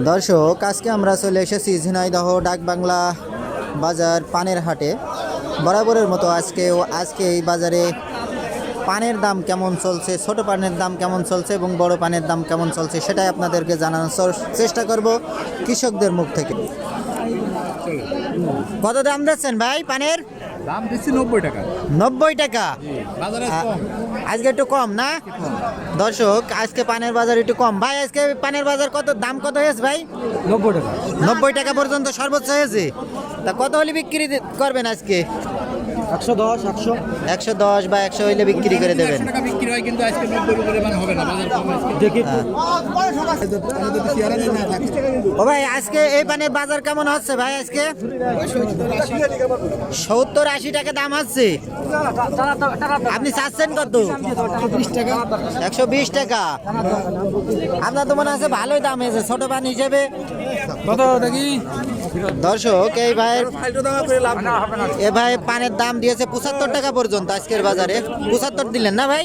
দর্শক, আজকে আমরা চলে এসেছি ঝিনাইদহ ডাকবাংলা বাজার পানের হাটে। বরাবরের মতো আজকে এই বাজারে পানের দাম কেমন চলছে, ছোট পানের দাম কেমন চলছে এবং বড় পানের দাম কেমন চলছে সেটাই আপনাদেরকে জানানোর চেষ্টা করব কৃষকদের মুখ থেকে। কত দাম দিচ্ছেন ভাই পানের? দাম দিচ্ছি 90 টাকা। 90 টাকা বাজারে কম। আজকে একটু কম না দর্শক? আজকে পানের বাজার একটু কম। ভাই আজকে পানের বাজার কত দাম কত হয়েছে ভাই? 90 টাকা। 90 টাকা পর্যন্ত সর্বোচ্চ হয়েছে। তা কত হলে বিক্রি করবেন আজকে? 110 100 110 বা 100 হইলে বিক্রি করে দেবেন। 100 টাকা বিক্রি হয়, কিন্তু আজকে 90 এর উপরে মানে হবে না, বাজার কম আজকে। দেখি ও ভাই, আজকে এই পানের বাজার কেমন হচ্ছে ভাই? আজকে 70-80 টাকা দাম হচ্ছে। আপনি চাচ্ছেন কত? 120 টাকা। আপনার তো মনে আছে ভালোই দাম হয়েছে ছোট পান হিসেবে। কত দেখি দর্শক, এই ভাই পানের দাম দিয়েছে 75 টাকা পর্যন্ত আজকের বাজারে। 75 দিলেন না ভাই?